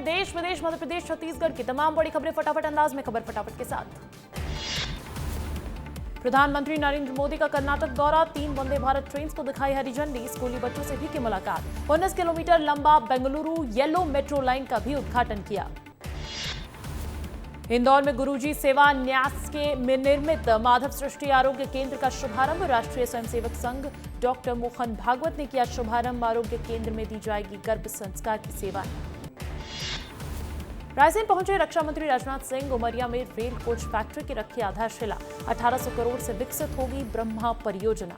देश विदेश, मध्य प्रदेश, छत्तीसगढ़ की तमाम बड़ी खबरें फटाफट अंदाज में, खबर फटाफट के साथ। प्रधानमंत्री नरेंद्र मोदी का कर्नाटक दौरा, 3 वंदे भारत ट्रेन को दिखाई हरी झंडी, स्कूली बच्चों से भी की मुलाकात। 19 किलोमीटर लंबा बेंगलुरु येलो मेट्रो लाइन का भी उद्घाटन किया। इंदौर में गुरुजी सेवा न्यास के निर्मित माधव सृष्टि आरोग्य केंद्र का शुभारंभ, राष्ट्रीय स्वयंसेवक संघ डॉक्टर मोहन भागवत ने किया शुभारंभ। आरोग्य केंद्र में दी जाएगी गर्भ संस्कार की सेवाएं। रायसेन पहुंचे रक्षा मंत्री राजनाथ सिंह, उमरिया में रेल कोच फैक्ट्री की रखी आधारशिला, 1800 करोड़ से विकसित होगी ब्रह्मा परियोजना।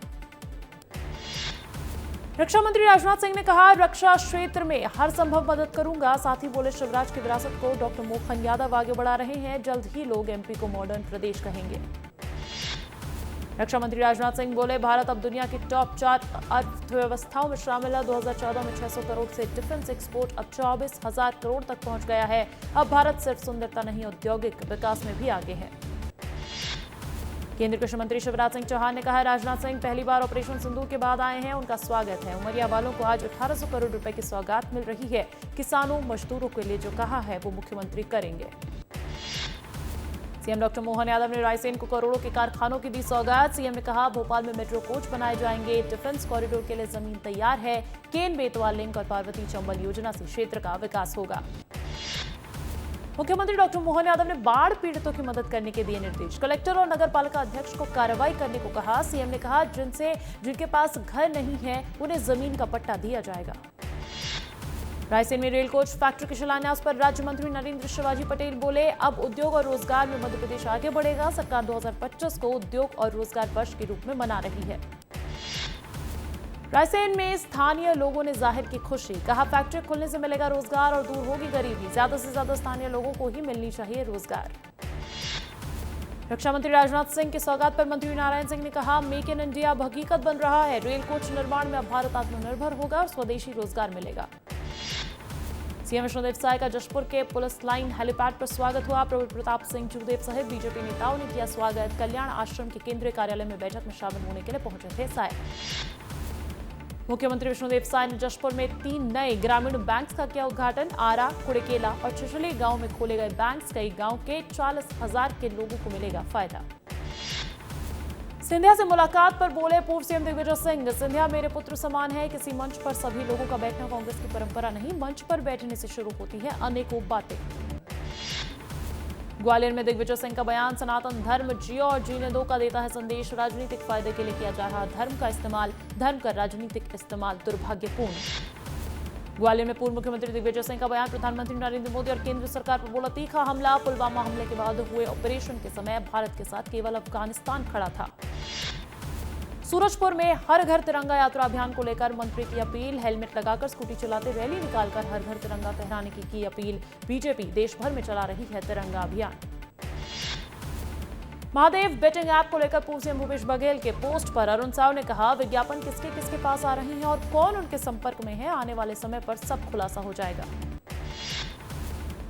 रक्षा मंत्री राजनाथ सिंह ने कहा, रक्षा क्षेत्र में हर संभव मदद करूंगा। साथ ही बोले, शिवराज की विरासत को डॉक्टर मोहन यादव आगे बढ़ा रहे हैं, जल्द ही लोग एमपी को मॉडर्न प्रदेश कहेंगे। रक्षा मंत्री राजनाथ सिंह बोले, भारत अब दुनिया की टॉप 4 अर्थव्यवस्थाओं में शामिल है। 2014 में 600 करोड़ से डिफेंस एक्सपोर्ट अब 24,000 करोड़ तक पहुंच गया है। अब भारत सिर्फ सुंदरता नहीं, औद्योगिक विकास में भी आगे है। केंद्रीय कृषि मंत्री शिवराज सिंह चौहान ने कहा, राजनाथ सिंह पहली बार ऑपरेशन सिंदूर के बाद आए हैं, उनका स्वागत है। उमरिया वालों को आज 1800 करोड़ रुपए की सौगात मिल रही है। किसानों मजदूरों के लिए जो कहा है वो मुख्यमंत्री करेंगे। सीएम डॉक्टर मोहन यादव ने रायसेन को करोड़ों के कारखानों की दी सौगात। सीएम ने कहा, भोपाल में मेट्रो कोच बनाए जाएंगे, डिफेंस कॉरिडोर के लिए जमीन तैयार है। केन बेतवा लिंक और पार्वती चंबल योजना से क्षेत्र का विकास होगा। मुख्यमंत्री डॉक्टर मोहन यादव ने बाढ़ पीड़ितों की मदद करने के दिए निर्देश। कलेक्टर और नगर पालिका अध्यक्ष को कार्रवाई करने को कहा। सीएम ने कहा, जिनके पास घर नहीं है उन्हें जमीन का पट्टा दिया जाएगा। रायसेन में रेल कोच फैक्ट्री के शिलान्यास पर राज्य मंत्री नरेंद्र शिवाजी पटेल बोले, अब उद्योग और रोजगार में मध्य प्रदेश आगे बढ़ेगा। सरकार 2025 को उद्योग और रोजगार वर्ष के रूप में मना रही है। रायसेन में स्थानीय लोगों ने जाहिर की खुशी, कहा, फैक्ट्री खुलने से मिलेगा रोजगार और दूर होगी गरीबी। ज्यादा से ज्यादा स्थानीय लोगों को ही मिलनी चाहिए रोजगार। रक्षा मंत्री राजनाथ सिंह के सौगात पर मंत्री नारायण सिंह ने कहा, मेक इन इंडिया अब हकीकत बन रहा है। रेल कोच निर्माण में अब भारत आत्मनिर्भर होगा और स्वदेशी रोजगार मिलेगा। सीएम विष्णुदेव साय का जशपुर के पुलिस लाइन हेलीपैड पर स्वागत हुआ। प्रबल प्रताप सिंह जूदेव सहित बीजेपी नेताओं ने किया स्वागत। कल्याण आश्रम के केंद्रीय कार्यालय में बैठक में शामिल होने के लिए पहुंचे थे साय। मुख्यमंत्री विष्णुदेव साय ने जशपुर में 3 नए ग्रामीण बैंक्स का किया उद्घाटन। आरा, कुड़ेकेला और छिछली गांव में खोले गए बैंक्स, कई गांव के 40,000 के लोगों को मिलेगा फायदा। सिंधिया से मुलाकात पर बोले पूर्व सीएम दिग्विजय सिंह, सिंधिया मेरे पुत्र समान है। किसी मंच पर सभी लोगों का बैठना कांग्रेस की परंपरा नहीं, मंच पर बैठने से शुरू होती है अनेकों बातें। ग्वालियर में दिग्विजय सिंह का बयान, सनातन धर्म जियो और जीने दो का देता है संदेश। राजनीतिक फायदे के लिए किया जा रहा धर्म का इस्तेमाल, धर्म का राजनीतिक इस्तेमाल दुर्भाग्यपूर्ण। ग्वालियर में पूर्व मुख्यमंत्री दिग्विजय सिंह का बयान, प्रधानमंत्री नरेंद्र मोदी और केंद्र सरकार पर बोला तीखा हमला। पुलवामा हमले के बाद हुए ऑपरेशन के समय भारत के साथ केवल अफगानिस्तान खड़ा था। सूरजपुर में हर घर तिरंगा यात्रा अभियान को लेकर मंत्री की अपील, हेलमेट लगाकर स्कूटी चलाते रैली निकालकर हर घर तिरंगा फहराने की अपील। बीजेपी देश भर में चला रही है तिरंगा अभियान। महादेव बेटिंग ऐप को लेकर पूर्व सीएम भूपेश बघेल के पोस्ट पर अरुण साव ने कहा, विज्ञापन किसके किसके पास आ रहे हैं और कौन उनके संपर्क में है, आने वाले समय पर सब खुलासा हो जाएगा।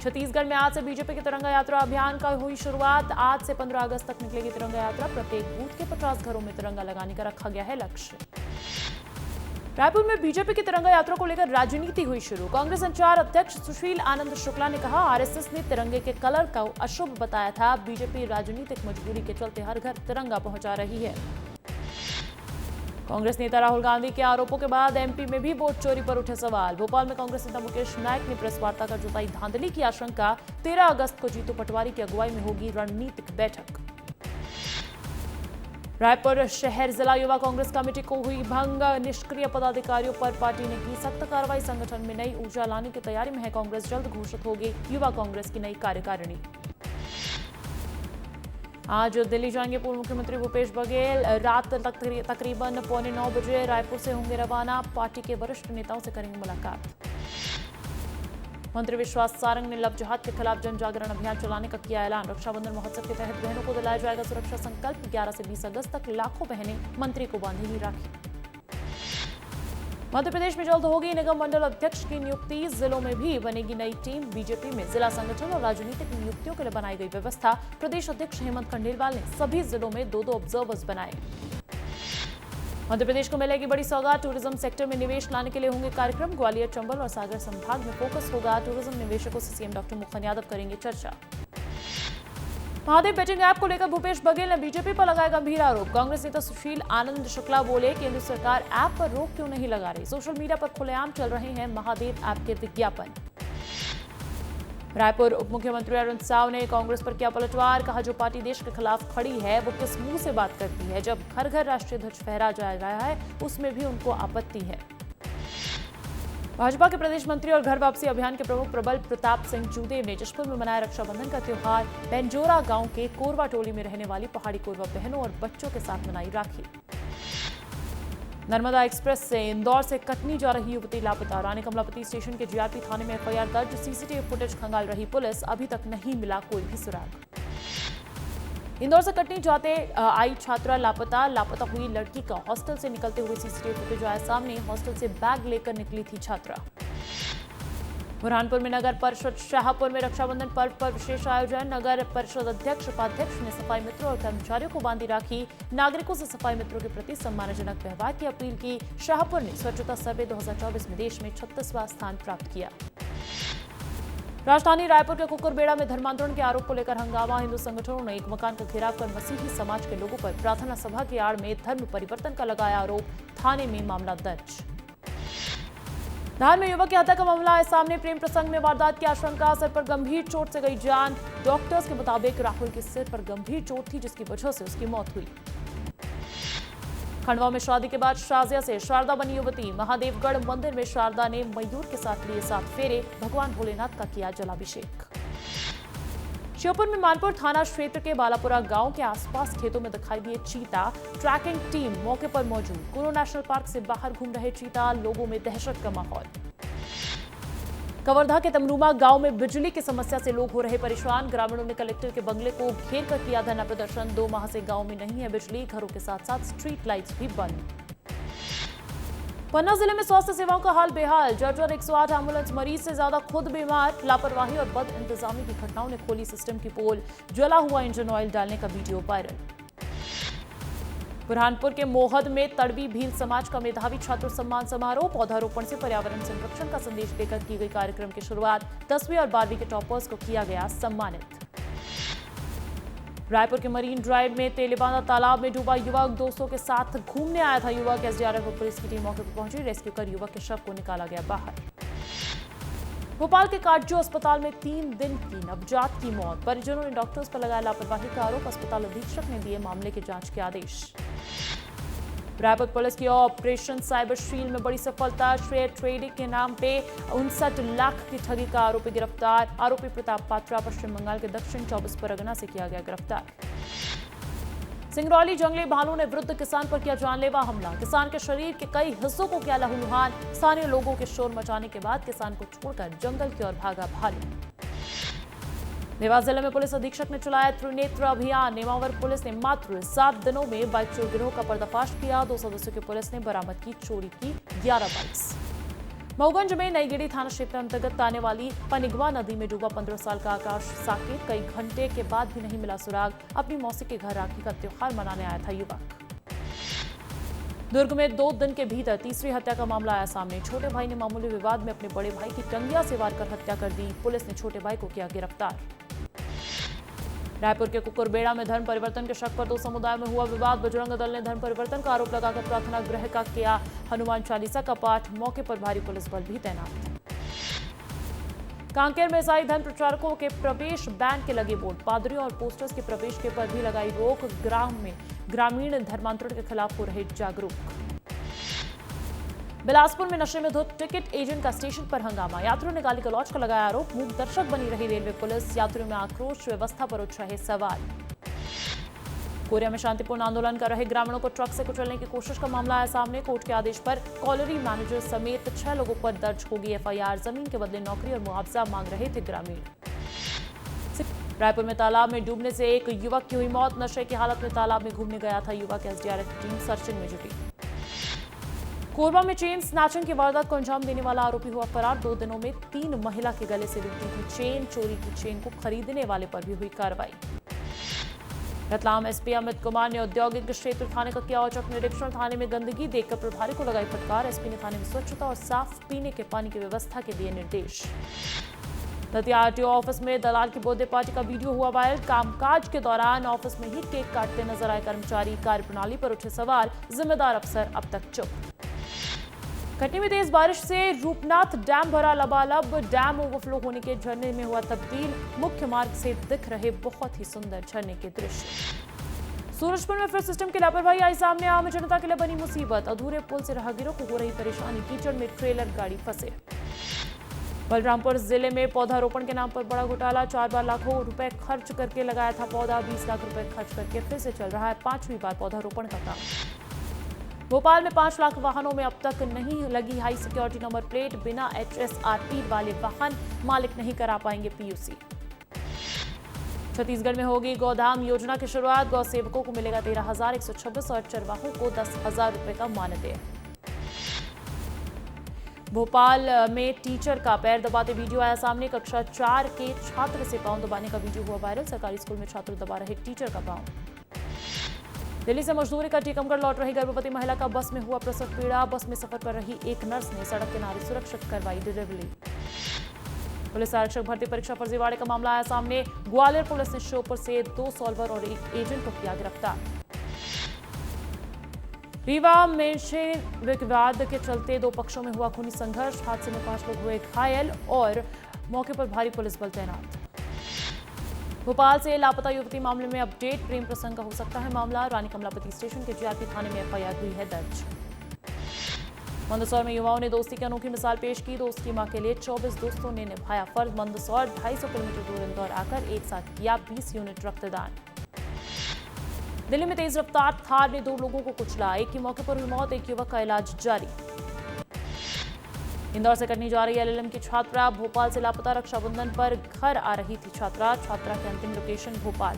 छत्तीसगढ़ में आज से बीजेपी की तिरंगा यात्रा अभियान का हुई शुरुआत। आज से 15 अगस्त तक निकलेगी तिरंगा यात्रा। प्रत्येक बूथ के 50 घरों में तिरंगा लगाने का रखा गया है लक्ष्य। रायपुर में बीजेपी की तिरंगा यात्रा को लेकर राजनीति हुई शुरू। कांग्रेस संचार अध्यक्ष सुशील आनंद शुक्ला ने कहा, आरएसएस ने तिरंगे के कलर को अशुभ बताया था। बीजेपी राजनीतिक मजबूरी के चलते हर घर तिरंगा पहुंचा रही है। कांग्रेस नेता राहुल गांधी के आरोपों के बाद एमपी में भी वोट चोरी पर उठे सवाल। भोपाल में कांग्रेस नेता मुकेश नायक ने प्रेस वार्ता कर जताई धांधली की आशंका। 13 अगस्त को जीतू पटवारी की अगुवाई में होगी रणनीतिक बैठक। रायपुर शहर जिला युवा कांग्रेस कमेटी को हुई भंग, निष्क्रिय पदाधिकारियों पर पार्टी ने की सख्त कार्रवाई। संगठन में नई ऊर्जा लाने की तैयारी में है कांग्रेस, जल्द घोषित होगी युवा कांग्रेस की नई कार्यकारिणी। आज दिल्ली जाएंगे पूर्व मुख्यमंत्री भूपेश बघेल। रात तक तकरीबन 8:45 बजे रायपुर से होंगे रवाना। पार्टी के वरिष्ठ नेताओं से करेंगे मुलाकात। मंत्री विश्वास सारंग ने लव जिहाद के खिलाफ जन जागरण अभियान चलाने का किया ऐलान। रक्षाबंधन महोत्सव के तहत बहनों को दिलाया जाएगा सुरक्षा संकल्प। 11 से 20 अगस्त तक लाखों बहनें मंत्री को बांधेंगी राखी। मध्य प्रदेश में जल्द होगी निगम मंडल अध्यक्ष की नियुक्ति। जिलों में भी बनेगी नई टीम। बीजेपी में जिला संगठन और राजनीतिक नियुक्तियों के लिए बनाई गई व्यवस्था। प्रदेश अध्यक्ष हेमंत खंडेलवाल ने सभी जिलों में 2-2 ऑब्जर्वर्स बनाए। मध्य प्रदेश को मिलेगी बड़ी सौगात, टूरिज्म सेक्टर में निवेश लाने के लिए होंगे कार्यक्रम। ग्वालियर, चंबल और सागर संभाग में फोकस होगा। टूरिज्म निवेशकों से सीएम डॉक्टर मोहन यादव करेंगे चर्चा। महादेव बेटिंग ऐप को लेकर भूपेश बघेल ने बीजेपी पर लगाया गंभीर आरोप। कांग्रेस नेता सुशील आनंद शुक्ला बोले, केंद्र सरकार ऐप पर रोक क्यों नहीं लगा रही। सोशल मीडिया पर खुलेआम चल रहे हैं महादेव ऐप के विज्ञापन। रायपुर उप मुख्यमंत्री अरुण साव ने कांग्रेस पर किया पलटवार। कहा, जो पार्टी देश के खिलाफ खड़ी है वो किस मुंह से बात करती है। जब घर घर राष्ट्रीय ध्वज फहरा जा रहा है उसमें भी उनको आपत्ति है। भाजपा के प्रदेश मंत्री और घर वापसी अभियान के प्रमुख प्रबल प्रताप सिंह जूदेव ने जशपुर में मनाया रक्षाबंधन का त्योहार। बेंजोरा गांव के कोरवा टोली में रहने वाली पहाड़ी कोरवा बहनों और बच्चों के साथ मनाई राखी। नर्मदा एक्सप्रेस से इंदौर से कटनी जा रही युवती लापता। रानी कमलापति स्टेशन के जीआरपी थाने में एफआईआर दर्ज। सीसीटीवी फुटेज खंगाल रही पुलिस, अभी तक नहीं मिला कोई भी सुराग। इंदौर से कटनी जाते आई छात्रा लापता हुई लड़की का हॉस्टल से निकलते हुए सीसीटीवी फुटेज आया सामने। हॉस्टल से बैग लेकर निकली थी छात्रा। बुरहानपुर में नगर परिषद शाहपुर में रक्षाबंधन पर्व पर विशेष आयोजन। नगर परिषद अध्यक्ष उपाध्यक्ष ने सफाई मित्रों और कर्मचारियों को बांधी राखी। नागरिकों से सफाई मित्रों के प्रति सम्मानजनक व्यवहार की अपील की। शाहपुर ने स्वच्छता सर्वे 2024 में देश में 36वां स्थान प्राप्त किया। राजधानी रायपुर के कुकुरबेड़ा में धर्मांतरण के आरोप को लेकर हंगामा। हिंदू संगठनों ने एक मकान का घेराव कर मसीही समाज के लोगों पर प्रार्थना सभा की आड़ में धर्म परिवर्तन का लगाया आरोप। थाने में मामला दर्ज। धार में युवक की हत्या का मामला आया सामने। प्रेम प्रसंग में वारदात की आशंका। सिर पर गंभीर चोट से गई जान। डॉक्टर्स के मुताबिक राहुल के सिर पर गंभीर चोट थी जिसकी वजह से उसकी मौत हुई। खंडवा में शादी के बाद शाजिया से शारदा बनी युवती। महादेवगढ़ मंदिर में शारदा ने मयूर के साथ लिए 7 फेरे। भगवान भोलेनाथ का किया जलाभिषेक। श्योपुर में मानपुर थाना क्षेत्र के बालापुरा गांव के आसपास खेतों में दिखाई दिए चीता। ट्रैकिंग टीम मौके पर मौजूद। कुनो नेशनल पार्क से बाहर घूम रहे चीता। लोगों में दहशत का माहौल। कवर्धा के तमरूमा गांव में बिजली की समस्या से लोग हो रहे परेशान। ग्रामीणों ने कलेक्टर के बंगले को घेर कर किया धरना प्रदर्शन। 2 माह से गांव में नहीं है बिजली। घरों के साथ साथ स्ट्रीट लाइट्स भी बंद। पन्ना जिले में स्वास्थ्य सेवाओं का हाल बेहाल। जर्जर 108 एम्बुलेंस मरीज से ज्यादा खुद बीमार। लापरवाही और बद इंतजामी की घटनाओं ने खोली सिस्टम की पोल। जला हुआ इंजन ऑयल डालने का वीडियो वायरल। बुरहानपुर के मोहद में तड़वी भील समाज का मेधावी छात्र सम्मान समारोह। पौधारोपण से पर्यावरण संरक्षण का संदेश देकर की गई कार्यक्रम की शुरुआत। 10वीं और 12वीं के टॉपर्स को किया गया सम्मानित। रायपुर के मरीन ड्राइव में तेलेबांधा तालाब में डूबा युवक। दोस्तों के साथ घूमने आया था युवक। एसडीआरएफ और पुलिस की टीम मौके पर पहुंची। रेस्क्यू कर युवक के शव को निकाला गया बाहर। भोपाल के काटजू अस्पताल में 3 दिन की नवजात की मौत। परिजनों ने डॉक्टर्स पर लगाया लापरवाही का आरोप। अस्पताल अधीक्षक ने दिए मामले की जांच के आदेश। रायपुर पुलिस की ऑपरेशन साइबर शील्ड में बड़ी सफलता। शेयर ट्रेडिंग के नाम पे 59 लाख की ठगी का आरोपी गिरफ्तार। आरोपी प्रताप पात्रा पश्चिम बंगाल के दक्षिण 24 परगना से किया गया गिरफ्तार। सिंगरौली जंगली भालू ने वृद्ध किसान पर किया जानलेवा हमला। किसान के शरीर के कई हिस्सों को किया लहूलुहान। स्थानीय लोगों के शोर मचाने के बाद किसान को छोड़कर जंगल की ओर भागा भालू। देवास जिले में पुलिस अधीक्षक ने चलाया त्रिनेत्र अभियान। नेमावर पुलिस ने मात्र 7 दिनों में बाइक चोर गिरोह का पर्दाफाश किया। 2 सदस्यों की पुलिस ने बरामद की चोरी की 11 बाइक्स। मऊगंज में नईगेड़ी थाना क्षेत्र अंतर्गत आने वाली पनिगवा नदी में डूबा 15 साल का आकाश साकेत। कई घंटे के बाद भी नहीं मिला सुराग। अपनी मौसी के घर राखी का त्योहार मनाने आया था युवक। दुर्ग में 2 दिन के भीतर तीसरी हत्या का मामला आया सामने। छोटे भाई ने मामूली विवाद में अपने बड़े भाई की टंगिया से वार कर हत्या कर दी। पुलिस ने छोटे भाई को किया गिरफ्तार। रायपुर के कुकुरबेड़ा में धर्म परिवर्तन के शक पर 2 समुदाय में हुआ विवाद। बजरंग दल ने धर्म परिवर्तन का आरोप लगाकर प्रार्थना गृह का किया हनुमान चालीसा का पाठ। मौके पर भारी पुलिस बल भी तैनात। कांकेर में ईसाई धर्म प्रचारकों के प्रवेश बैन के लगे बोर्ड। पादरियों और पोस्टर्स के प्रवेश के पर भी लगाई रोक। ग्रामीण धर्मांतरण के खिलाफ हो रहे जागरूक। बिलासपुर में नशे में धुत टिकट एजेंट का स्टेशन पर हंगामा। यात्रियों ने गाली गलौज का लगाया आरोप। मूक दर्शक बनी रही रेलवे पुलिस। यात्रियों में आक्रोश। व्यवस्था पर उठ रहे सवाल। कोरिया में शांतिपूर्ण आंदोलन कर रहे ग्रामीणों को ट्रक से कुचलने की कोशिश का मामला आया सामने। कोर्ट के आदेश पर कॉलरी मैनेजर समेत 6 लोगों पर दर्ज होगी एफआईआर। जमीन के बदले नौकरी और मुआवजा मांग रहे थे ग्रामीण। रायपुर में तालाब में डूबने से एक युवक की हुई मौत। नशे की हालत में तालाब में घूमने गया था युवक। एसडीआरएफ टीम सर्चिंग में जुटी। कोरबा में चेन स्नैचिंग की वारदात को अंजाम देने वाला आरोपी हुआ फरार। 2 दिनों में 3 महिला के गले से लूटी थी चेन। चोरी की चेन को खरीदने वाले पर भी हुई कार्रवाई। रतलाम एसपी अमित कुमार ने औद्योगिक क्षेत्र थाने का किया औचक निरीक्षण। थाने में गंदगी देखकर प्रभारी को लगाई फटकार। एसपी ने थाने में स्वच्छता और साफ पीने के पानी की व्यवस्था के दिए निर्देश। दतिया आरटीओ ऑफिस में दलाल की बर्थडे पार्टी का वीडियो हुआ वायरल। कामकाज के दौरान ऑफिस में ही केक काटते नजर आए कर्मचारी। कार्यप्रणाली पर उठे सवाल, जिम्मेदार अफसर अब तक चुप। कटनी में तेज बारिश से रूपनाथ डैम भरा लबालब। डैम ओवरफ्लो होने के झरने में हुआ तब्दील। मुख्य मार्ग से दिख रहे बहुत ही सुंदर झरने के दृश्य। सूरजपुर में फिर सिस्टम की लापरवाही आई सामने। आम जनता के लिए बनी मुसीबत। अधूरे पुल से राहगीरों को हो रही परेशानी। कीचड़ में ट्रेलर गाड़ी फंसे। बलरामपुर जिले में पौधारोपण के नाम पर बड़ा घोटाला। 4 बार लाखों रुपए खर्च करके लगाया था पौधा। 20 लाख रुपए खर्च करके फिर से चल रहा है 5वीं बार पौधारोपण का काम। भोपाल में 5 लाख वाहनों में अब तक नहीं लगी हाई सिक्योरिटी नंबर प्लेट। बिना HSRP वाले वाहन मालिक नहीं करा पाएंगे PUC। छत्तीसगढ़ में होगी गौधाम योजना की शुरुआत। गौ सेवकों को मिलेगा 13,126 और चरवाहों को 10,000 रुपए का मानदेय। भोपाल में टीचर का पैर दबाते वीडियो आया सामने। कक्षा 4 के छात्र से पांव दबाने का वीडियो हुआ वायरल। सरकारी स्कूल में छात्र दबा रहे टीचर का पांव। दिल्ली से मजदूरी कर टीकमगढ़ लौट रही गर्भवती महिला का बस में हुआ प्रसव पीड़ा। बस में सफर कर रही एक नर्स ने सड़क किनारे सुरक्षित करवाई डिलीवरी। पुलिस आरक्षक भर्ती परीक्षा फर्जीवाड़े का मामला आया सामने। ग्वालियर पुलिस ने श्योपुर से 2 सॉल्वर और एक एजेंट को किया गिरफ्तार। रीवा में विवाद के चलते 2 पक्षों में हुआ खूनी संघर्ष। हादसे में 5 लोग हुए घायल और मौके पर भारी पुलिस बल तैनात। भोपाल से लापता युवती मामले में अपडेट। प्रेम प्रसंग का हो सकता है मामला। रानी कमलापति स्टेशन के जीआरपी थाने में FIR हुई है दर्ज। मंदसौर में युवाओं ने दोस्ती की अनोखी मिसाल पेश की। दोस्त की मां के लिए 24 दोस्तों ने निभाया फर्ज। मंदसौर 250 किलोमीटर दूर इंदौर आकर एक साथ किया 20 यूनिट रक्तदान। दिल्ली में तेज रफ्तार थार ने 2 लोगों को कुचला। एक की मौके पर हुई मौत। एक युवक का इलाज जारी। इंदौर से कटनी जा रही LLM की छात्रा भोपाल से लापता। रक्षाबंधन पर घर आ रही थी छात्रा। छात्रा की अंतिम लोकेशन भोपाल।